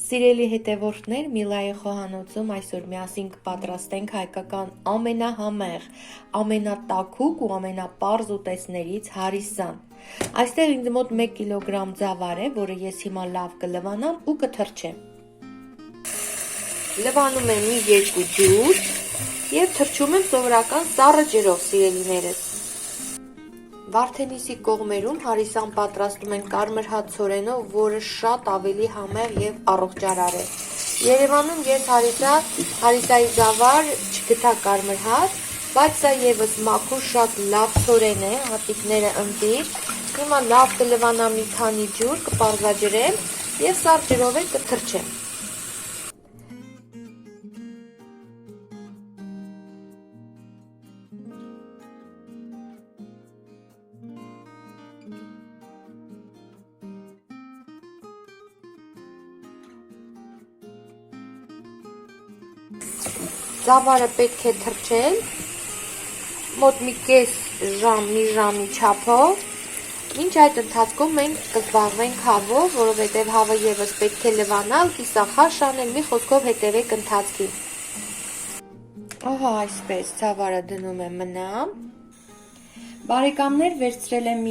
Սիրելի հետևորդներ, Միլայի խոհանոցում այսօր միասին կպատրաստենք հայկական ամենահամեղ, ամենատաքուկ ու ամենապարզ ուտեստներից հարիսան։ Այստեղ ինձ մոտ 1 կիլոգրամ ձավար է, որը ես հիմա լավ կլվանամ ու կթրջեմ։ Լվանում եմ մի 2 ջուր և թրջում եմ սովորական սառը ջրով, սիրելիներս։ Վարդենիսի կողմերում հարիսան պատրաստում են կարմրհատ ցորենով, որը շատ ավելի համեղ և առողջարար է։ Երևանում ես հարիսայի ձավար չգտա կարմրհատ, բայց սա ևս մաքուր շատ լավ ցորեն է, հատիկները ընտիր։ Հիմա լավ կլվանամ մի քանի ջուր, կպարզաջրեմ և սառը ջրով էլ կթրջեմ։ Ձավարը պետք է թրջել մոտ մի կես ժամ, մի ժամի չափով, մինչ այդ ընթացքում մենք կզբաղվենք հավով, որովհետև հավը ևս պետք է լվանալ, կիսախաշ անել, մի խոսքով հետևեք ընթացքին։ Ահա այսպես ձավարը դնում եմ մնա։ Բարեկամներ, վերցրել եմ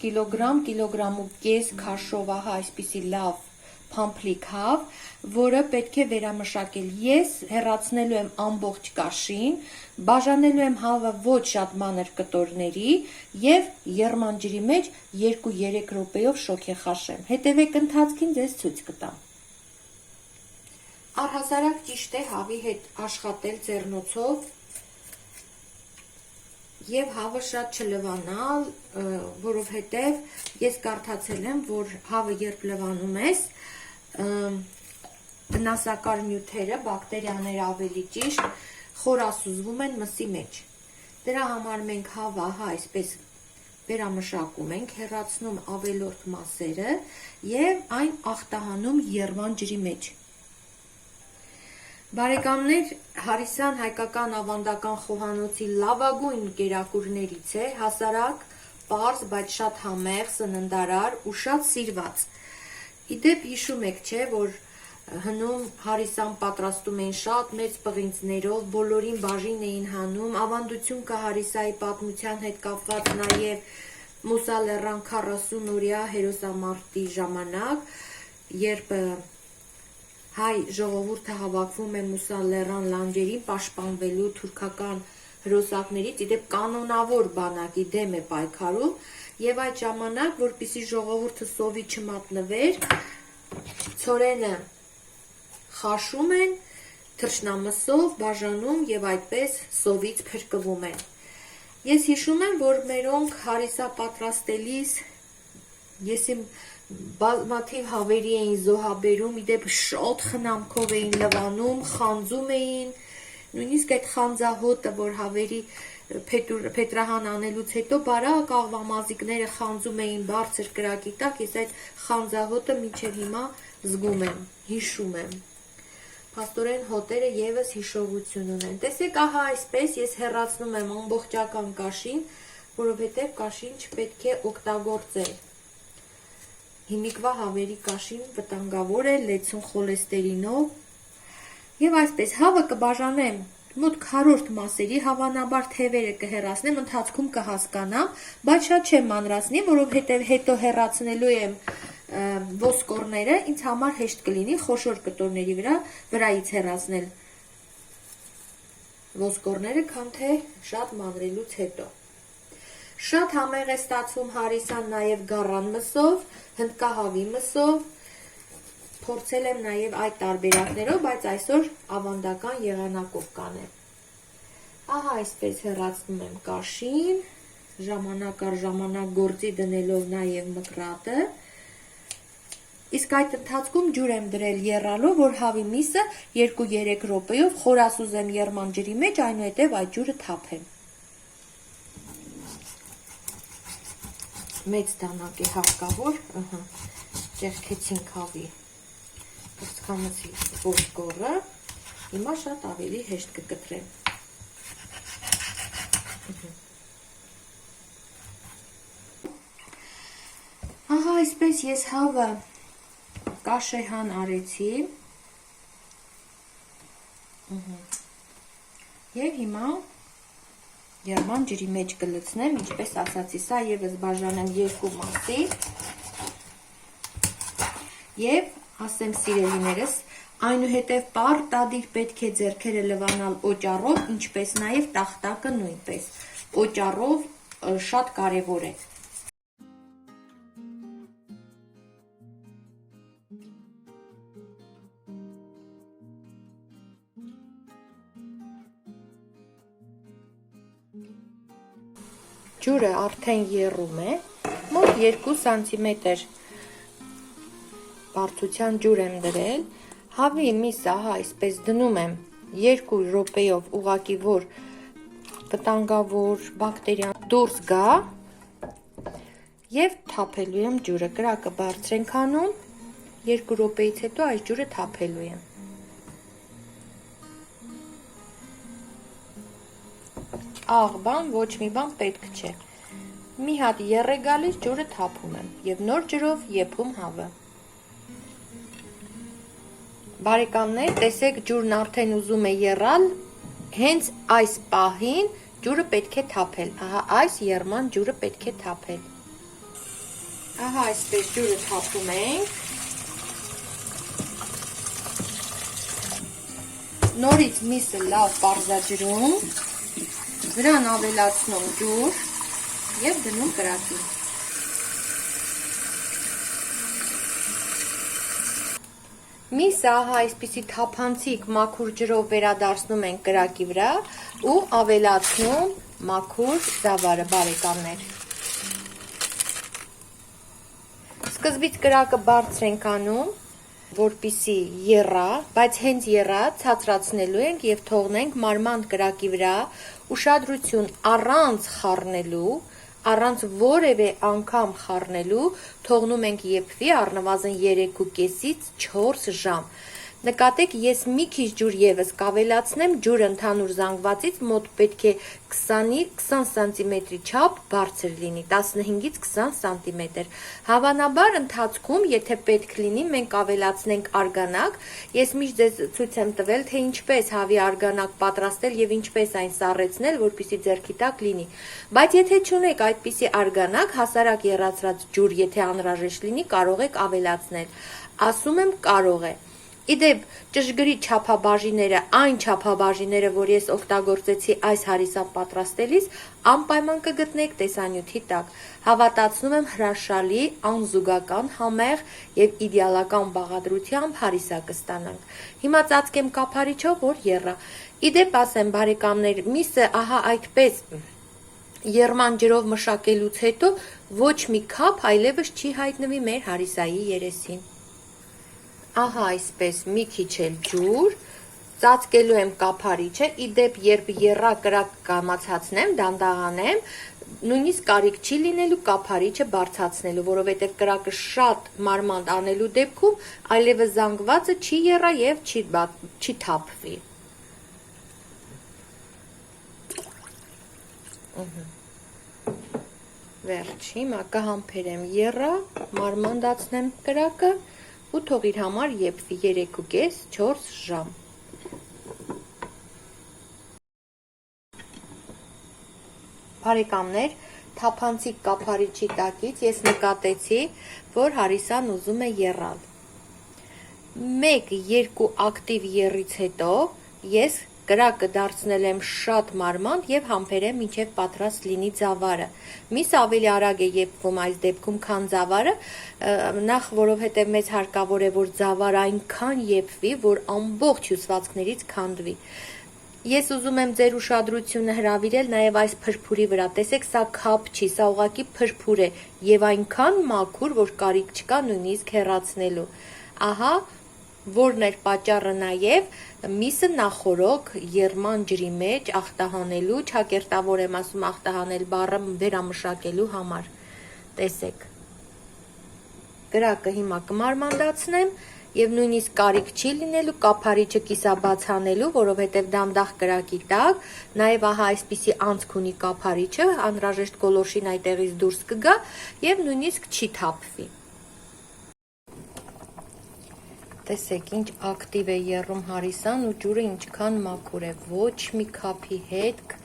կիլոգրամ ու կես քաշով, ահա այսպիսի լավ փամփլիկ հավ, որը պետք է վերամշակել։ Ես հեռացնելու եմ ամբողջ կաշին, բաժանելու եմ հավը ոչ շատ մանր կտորների և եռման ջրի մեջ 2-3 րոպեով շոգեխաշեմ։ Հետևեք ընթացքին, ձեզ ցույց կտամ։ Առհասարակ ճիշտ է հավի հետ աշխատել ձեռնոցով և հավը շատ չլվանալ, որովհետև ես կարդացել եմ, որ հավը երբ լվանում ես, վնասակար նյութերը, բակտերիաները ավելի ճիշտ, խորասուզվում են մսի մեջ։ Դրա համար մենք հավը այսպես վերամշակում ենք, հեռացնում ավելորդ մասերը և այն ախտահանում եռման ջրի մեջ։ Բարեկամներ, հարիսան հայկական ավանդական խոհանոցի լավագույն կերակուրներից է, հասարակ, պարզ, բայց շատ համեղ, սննդարար ու շատ սիրված։ Իդեպ հիշում եք, չէ, որ հնում հարիսան պատրաստում էին շատ մեծ պղինձներով, բոլորին բաժին էին հանում, ավանդություն կա հարիսայի պատմության հետ կապված նաև Մուսա լեռան 40-օրյա հերոսամարտի ժամանակ, երբ հայ ժողովուրդը հավաքվում է Մուսա լեռան լանջերին պաշտպանվելու թուրքական հրոսակներից, իդեպ կանոնավոր բանակի դեմ է պայքարում, և այդ ժամանակ, որպեսզի ժողովուրդը սովի չմատնվեր, ցորենը խաշում են, թռչնամսով բաժանում և այդպես սովից փրկվում են։ Ես հիշում եմ, որ մերոնք հարիսա պատրաստելիս ես իմ բազմաթիվ հավերի էին զոհաբերում, իդեպ շատ խնամքով էին լվանում, խանձում էին, նույնիսկ այդ խանձահոտը, որ հավերի փետրահան անելուց հետո բարակ աղվամազիկները խանձում էին բարձր կրակի տակ, ես այդ խանձահոտը մինչև հիմա զգում եմ, հիշում եմ։ Փաստորեն հոտերը ևս հիշողություն ունեն։ Տեսեք, ահա այսպես ես հեռացնում եմ ամբողջական կաշին, որովհետև կաշին չպետք է օգտագործել։ Հիմիկվա հավերի կաշին վտանգավոր է լեցուն խոլեստերինով։ Եվ այսպես հավը կբաժանեմ մոտ քառորդ մասերի, հավանաբար թևերը կհեռացնեմ, ընթացքում կհասկանամ, բայց շատ չեմ մանրացնի, որովհետև հետո հեռացնելու եմ ոսկորները, ինձ համար հեշտ կլինի խոշոր կտորների վրայից հեռացնել ոսկորները, քան թե շատ մանրելուց հետո։ Շատ համեղ է ստացվում հարիսան նաև գառան մսով, հնդկահավի մսով, փորձել եմ նաև այդ տարբերակներով, բայց այսօր ավանդական եղանակով կանեմ։ Ահա այսպես հեռացնում եմ կաշին, ժամանակ առ ժամանակ գործի դնելով նաև մկրատը, իսկ այդ ընթացքում ջուր եմ դրել եռալով, որ հավի միսը 2-3 րոպեով խորասուզեմ եռման ջրի մեջ, այնուհետև այդ ջուրը թափեմ։ Մեծ դանակ է հարկավոր, ճեղքեցինք հավի կրծքամսի ոսկորը, հիմա շատ ավելի հեշտ կկտրեմ։ Ահա այսպես ես հավը կաշեհան արեցի եւ հիմա երման ջրի մեջ կլցնեմ, ինչպես ասացի, սա եւս բաժանեմ երկու մասի եւ ասեմ սիրելիներս, այնուհետև պարտադիր պետք է ձեռքերը լվանալ օճառով, ինչպես նաեւ տախտակը նույնպես, օճառով շատ կարեւոր է։ Ջուրը արդեն եռում է, մոտ 2 սանտիմետր բարձրության ջուր եմ դրել, հավի միսը այսպես դնում եմ 2 րոպեով ուղղակի որ վտանգավոր բակտերիան դուրս գա եւ թափելու եմ ջուրը, կրակը բարձր ենք անում, 2 րոպեից հետո այս ջուրը թափելու եմ։ Աղ բան, ոչ մի բան պետք չէ։ Մի հատ եռ է գալիս, ջուրը թափում եմ եւ նոր ջրով եփում հավը։ Բարեկամներ, տեսեք ջուրն արդեն ուզում է եռալ, հենց այս պահին ջուրը պետք է թափել։ Ահա այս եռման ջուրը պետք է թափել։ Ահա այսպես ջուրը թափում ենք։ Նորից միսը լավ պարզաջրում, վրան ավելացնում ջուր եւ դնում կրակին։ Միսը ահա այսպիսի թափանցիկ մաքուր ջրով վերադարձնում ենք կրակի վրա ու ավելացնում մաքուր զավարը, բարեկամներ։ Սկզբից կրակը բարձր ենք անում, որպիսի եռա, բայց հենց եռած ցածրացնելու ենք եւ թողնենք մարմանդ կրակի վրա ուշադրություն առանց խառնելու, առանց որևէ անգամ խառնելու, թողնում ենք եփվի առնվազն 3.5-ից 4 ժամ։ Նկատեք, ես մի քիչ ջուր եւս կավելացնեմ, ջուրը ընդհանուր զանգվածից մոտ պետք է 20 սանտիմետրի չափ բարձր լինի, 15-ից 20 սանտիմետր։ Հավանաբար ընթացքում, եթե պետք լինի, մենք ավելացնենք արգանակ։ Ես միշտ ձեզ ցույց եմ տվել, թե ինչպես հավի արգանակ պատրաստել եւ ինչպես այն սառեցնել, որպեսզի ձեռքի տակ լինի։ Բայց եթե չունեք այդպիսի արգանակ, հասարակ եռացրած ջուր, եթե անհրաժեշտ լինի, կարող եք ավելացնել։ Ասում եմ կարող է։ Իդեպ ճշգրիտ չափաբաժինները, այն չափաբաժինները, որ ես օգտագործեցի այս հարիսան պատրաստելիս, անպայման կգտնեք տեսանյութի տակ։ Հավատացնում եմ հրաշալի, անզուգական, համեղ եւ իդեալական բաղադրությամբ հարիսա կստանանք։ Հիմա ծածկեմ կափարիչով, որ եռա։ Իդեպ ասեմ, բարեկամներ, միսը ահա այդպես եռման ջրով մշակելուց հետո ոչ մի քափ այլևս չի հայտնվի մեր հարիսայի երեսին։ Ահա այսպես մի քիչ էլ ջուր, ծածկելու եմ կափարիչը, իդեպ երբ եռա կրակ կամացացնեմ, դանդաղանեմ, նույնիսկ կարիք չի լինելու կափարիչը բարձրացնելու, որովհետև կրակը շատ մարմանդ անելու դեպքում այլևս զանգվածը չի եռա եւ չի թափվի։ Վերջ, հիմա կհամբերեմ եռա, մարմանդացնեմ կրակը ու թող իր համար եփվի 3.5-4 ժամ։ Բարեկամներ, թափանցիկ կափարիչի տակից ես նկատեցի, որ հարիսան ուզում է եռալ։ 1-2 ակտիվ եռից հետո ես կրակը դարձնել եմ շատ մարմանդ եւ համբերեմ մինչեւ պատրաստ լինի ծավարը։ Միսը ավելի արագ է եփվում այս դեպքում, քան ծավարը, նախ որովհետեւ մեզ հարկավոր է, որ ծավարը այնքան եփվի, որ ամբողջ հյուսվածքներից քանդվի։ Ես ուզում եմ ձեր ուշադրությունը հրավիրել նաեւ այս փրփուրի վրա։ Տեսեք, սա քափ չի, սա ուղղակի փրփուր է եւ այնքան մաքուր, որ կարիք չկա նույնիսկ հեռացնելու։ Ահա որն էր պատճառը նաեւ միսը նախորոք եռման ջրի մեջ ախտահանելու, չակերտավոր եմ ասում ախտահանել բառը վերամշակելու համար։ Տեսեք։ Կրակը հիմա կմարմանդացնեմ եւ նույնիսկ կարիք չի լինելու կափարիչը կիսաբացանելու, որովհետեւ դանդաղ կրակի տակ նաեւ ահա այսպիսի անցք ունի կափարիչը, անհրաժեշտ գոլորշին այդտեղից դուրս կգա եւ նույնիսկ չի թափվի։ Տեսեք, ինչ ակտիվ է եռում հարիսան ու ջուրը ինչքան մաքուր է, ոչ մի քափի հետք,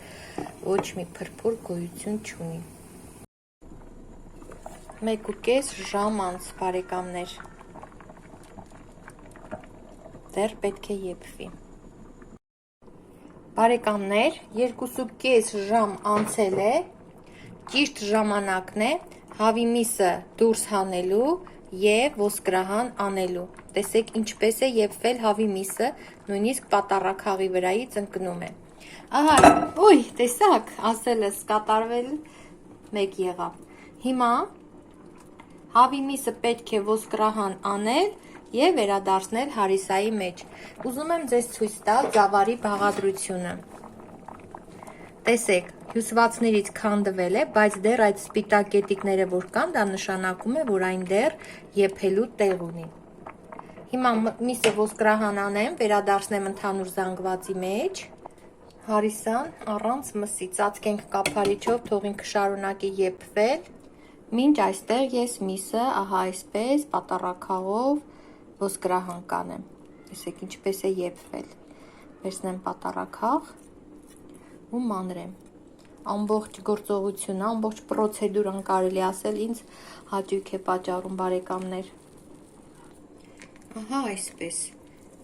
ոչ մի փրփուր գոյություն չունի։ 1.5 ժամ անց, բարեկամներ, դեռ պետք է եփվի։ Բարեկամներ, 2.5 ժամ անցել է, ճիշտ ժամանակն է հավի միսը դուրս հանելու և ոսկրահան անելու։ Տեսեք ինչպես է եփվել հավի միսը, նույնիսկ պատառաքաղի վրայից ընկնում է։ Ահա, ոյ, տեսակ, ասելս կատարվել մեկ եղավ։ Հիմա հավի միսը պետք է ոսկրահան անել և վերադարձնել հարիսայի մեջ։ Ուզում եմ ձեզ ցույց տալ ծավալի բաղադրությունը։ Տեսեք, հյուսվածներից քանդվել է, բայց դեռ այդ սպիտակ կետիկները որ կան, դա նշանակում է, որ այն դեռ եփելու տեղ ունի։ Հիմա միսը ոսկրահան անեմ, վերադարձնեմ ընդհանուր զանգվածի մեջ, հարիսան առանց մսի, ծածկենք կափարիչով, թող ինքը շարունակի եփվել, մինչ այստեղ ես միսը, ահա այսպես, պատառաքաղով ոսկրահան կանեմ։ Տեսեք ինչպես է եփվել։ Վերցնեմ պատառաքաղ ու մանրեմ։ Ամբողջ գործողությունը, ամբողջ պրոցեդուրան կարելի ասել ինձ հաճույք է պատճառում, բարեկամներ։ Ահա այսպես,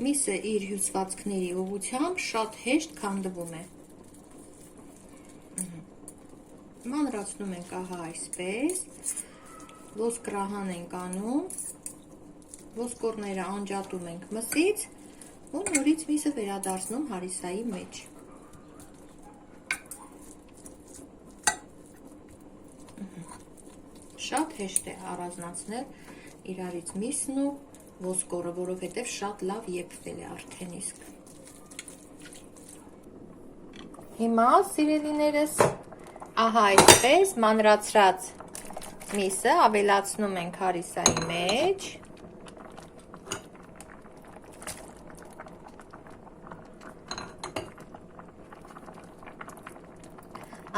միսը իր հյուսվածքների ուղղությամբ շատ հեշտ քանդվում է։ Մանրացնում ենք ահա այսպես, ոսկրահան ենք անում, ոսկորները անջատում ենք մսից ու նորից միսը վերադարձնում հարիսայի մեջ։ Շատ հեշտ է առանձնացնել իրարից միսն ու ոսկորը, որովհետև շատ լավ եփվել է արդեն իսկ։ Հիմա, սիրելիներս, ահա այսպես մանրացրած միսը ավելացնում ենք հարիսայի մեջ։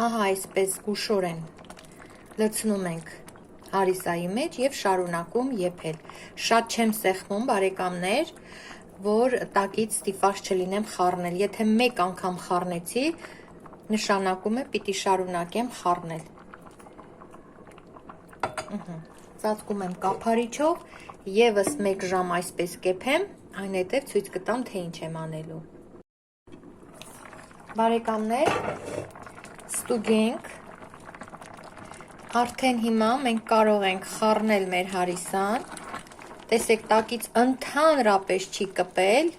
Ահա այսպես զգուշորեն լցնում ենք հարիսայի մեջ և շարունակում եփել։ Շատ չեմ սեղմում, բարեկամներ, որ տակից ստիպված չլինեմ խառնել։ Եթե մեկ անգամ խառնեցի, նշանակում է պիտի շարունակեմ խառնել։ Ծածկում եմ կափարիչով, ևս 1 ժամ այսպես կեփեմ, այն հետև ցույց կտամ, թե ինչ եմ անելու։ Բարեկամներ, ստուգենք։ Արդեն հիմա մենք կարող ենք խառնել մեր հարիսան, տեսեք տակից ընդհանրապես չի կպել,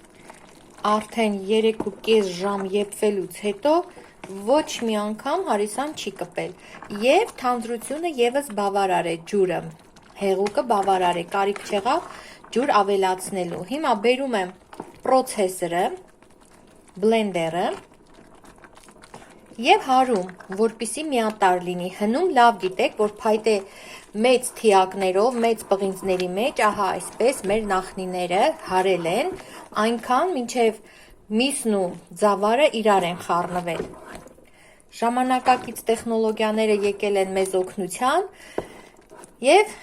արդեն 3.5 ժամ եփվելուց հետո ոչ մի անգամ հարիսան չի կպել և թանձրությունը ևս բավարար է, ջուրը, հեղուկը բավարար է, կարիք չեղավ ջուր ավելացնելու։ Հիմա բերում եմ պրոցեսորը, բլենդերը և հարում, որպեսզի միատարր լինի, հնում լավ գիտեք, որ փայտե մեծ թիակներով, մեծ պղինձների մեջ, ահա այսպես մեր նախնիները հարել են, այնքան մինչև միսն ու ձավարը իրար են խառնվել։ Ժամանակակից տեխնոլոգիաները եկել են մեզ օգնության և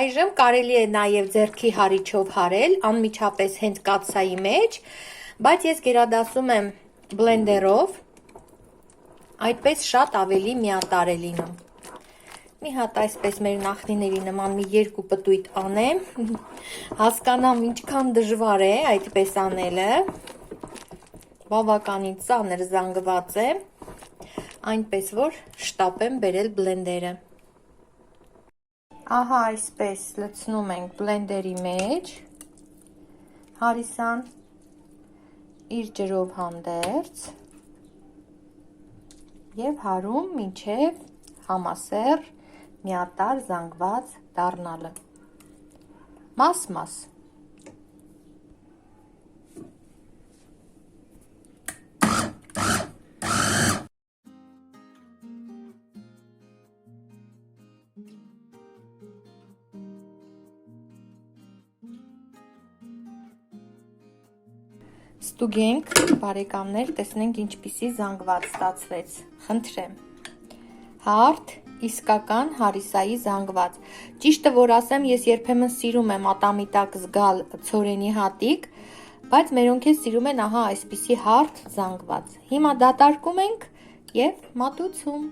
այժմ կարելի է նաև ձեռքի հարիչով հարել, անմիջապես հենց կաթսայի մեջ, բայց ես գերադասում եմ բլենդերով, այդպես շատ ավելի միատարր է լինում։ Մի հատ այսպես մեր նախնիների նման մի 2 պտույտ անեմ, հասկանամ ինչքան դժվար է այդպես անելը, բավականին ծանր զանգված է, այնպես որ շտապ եմ բերել բլենդերը։ Ահա այսպես լցնում ենք բլենդերի մեջ, հարիսան իր ջրով հանդերձ և հարում մինչև համասեռ միատարր զանգված դառնալը։ Մաս-մաս։ Ստուգենք, բարեկամներ, տեսնենք ինչպիսի զանգված ստացվեց, խնդրեմ։ Հարթ, Իսկական Հարիսայի զանգված։ Ճիշտը որ ասեմ, ես երբեմն սիրում եմ ատամի տակ զգալ ցորենի հատիկ, բայց մերոնք սիրում են ահա այսպիսի հարթ զանգված։ Հիմա դատարկում ենք եւ մատուցում։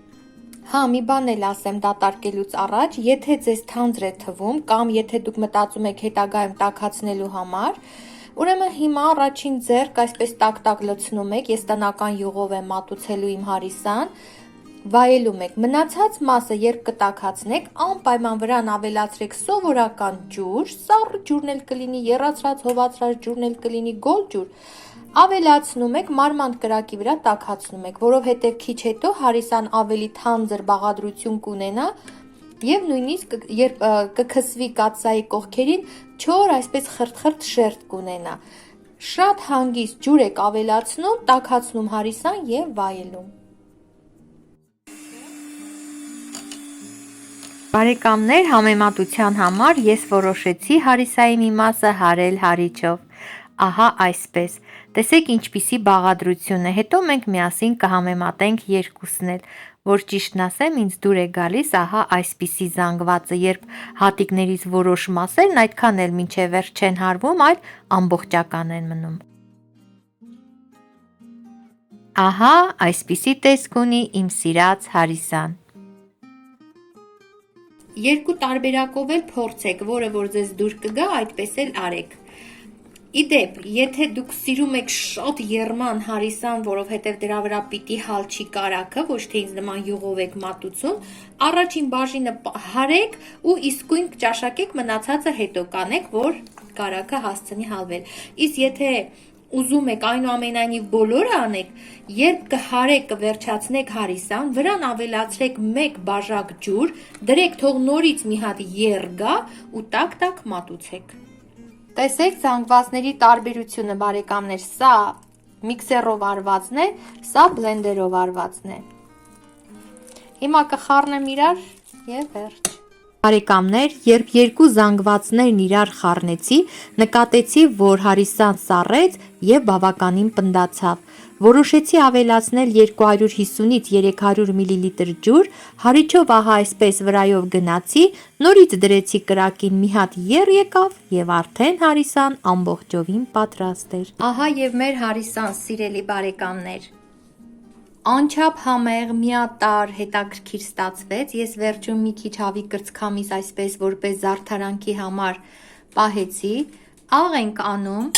Հա, մի բան էլ ասեմ դատարկելուց առաջ, եթե ձեզ թանձր է թվում կամ եթե դուք մտածում եք հետագայում տաքացնելու համար, ուրեմն հիմա առաջին ձեռք այսպես տակ-տակ լցնում եք, ես տնական յուղով եմ մատուցելու իմ հարիսան, վայելում եք, մնացած մասը երբ կտաքացնեք, անպայման վրան ավելացրեք սովորական ջուր, սառը ջուրն էլ կլինի, եռացրած, հովացրած ջուրն էլ կլինի, գոլ ջուր, ավելացնում եք, մարմանդ կրակի վրա տաքացնում եք, որովհետև քիչ հետո հարիսան ավելի թանձր բաղադրություն կունենա և նույնիսկ երբ կքսվի կաթսայի կողքերին, չոր այսպես խրտ-խրտ շերտ կունենա, շատ հանգիստ ջուր եք ավելացնում, տաքացնում հարիսան և վայելում։ Բարեկամներ, համեմատության համար ես որոշեցի հարիսայի մի մասը հարել հարիչով, ահա այսպես, տեսեք ինչպիսի բաղադրություն է, հետո մենք միասին կհամեմատենք երկուսն էլ, որ ճիշտն ասեմ ինձ դուր է գալիս ահա այսպիսի զանգվածը, երբ հատիկներից որոշ մասերն այդքան էլ մինչև վերջ չեն հարվում, այլ ամբողջական են մնում։ Ահա այսպիսի տեսք ունի իմ սիրած հարիսան։ Երկու տարբերակով էլ փորձեք, որը որ ձեզ դուր կգա, այդպես էլ արեք։ Իդեպ, եթե դուք սիրում եք շատ եռման հարիսան, որովհետև դրա վրա պիտի հալչի կարագը, ոչ թե ինձ նման յուղով եք մատուցում, առաջին բաժինը հարեք ու իսկույն ճաշակեք, մնացածը հետո կանեք, որ կարագը հասցնի հալվել։ Իսկ եթե ուզում եք այնուամենայնիվ բոլորը անեք, երբ կհարեք կվերջացնեք հարիսան, վրան ավելացրեք 1 բաժակ ջուր, դրեք թող նորից մի հատ եռ գա ու տակ-տակ մատուցեք։ Տեսեք զանգվածների տարբերությունը բարեկամներ, սա միքսերով արվածն է, սա բլենդերով արվածն է։ Հիմա կխառնեմ իրար և վերջ։ Բարեկամներ, երբ երկու զանգվածներն իրար խառնեցի, նկատեցի, որ հարիսան սառեց և բավականին պնդացավ։ Որոշեցի ավելացնել 250-ից 300 մլ ջուր, հարիչով ահա այսպես վրայով գնացի, նորից դրեցի կրակին մի հատ եռ եկավ և արդեն հարիսան ամբողջովին պատրաստ էր։ Ահա և մեր հարիսան, սիրելի բարեկամներ։ Անչափ համեղ, միատարր, հետաքրքիր ստացվեց, ես վերջում մի քիչ հավի կրծքամիս այսպես որպես զարդարանքի համար պահեցի, աղ ենք անում,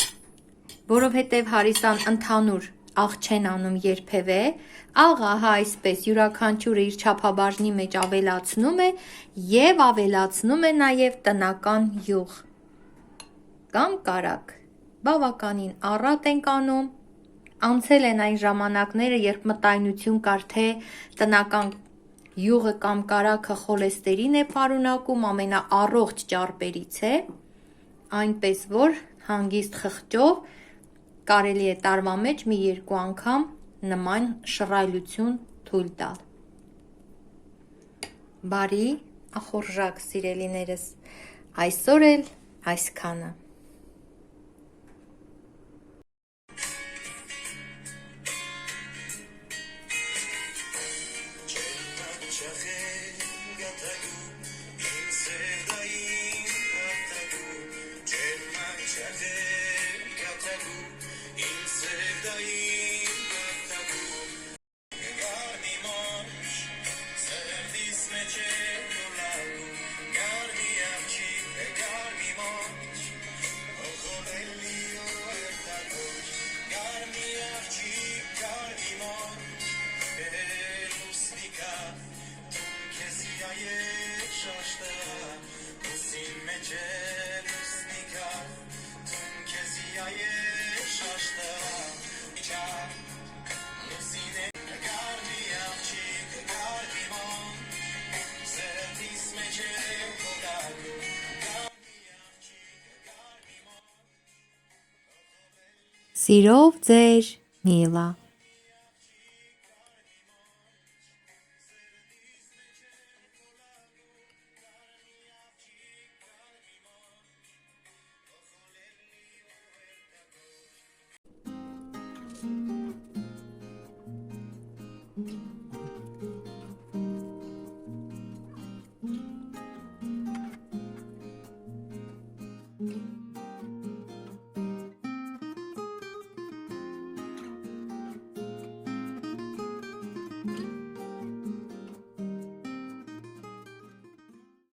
որովհետև հարիսան ընդհանուր աղ չեն անում երբևէ, աղը ահա այսպես յուրաքանչյուրը իր չափաբաժնի մեջ ավելացնում է և ավելացնում է նաև տնական յուղ կամ կարագ, բավականին առատ ենք անում, անցել են այն ժամանակները, երբ մտայնություն կար, թե տնական յուղը կամ կարագը խոլեստերին է պարունակում, ամենաառողջ ճարպերից է, այնպես որ հանգիստ խղճով կարելի է տարվա մեջ մի 2 անգամ նման շռայլություն թույլ տալ։ Բարի, ախորժակ սիրելիներս, այսօր էլ այսքանը։ Սիրով ձեր Միլա։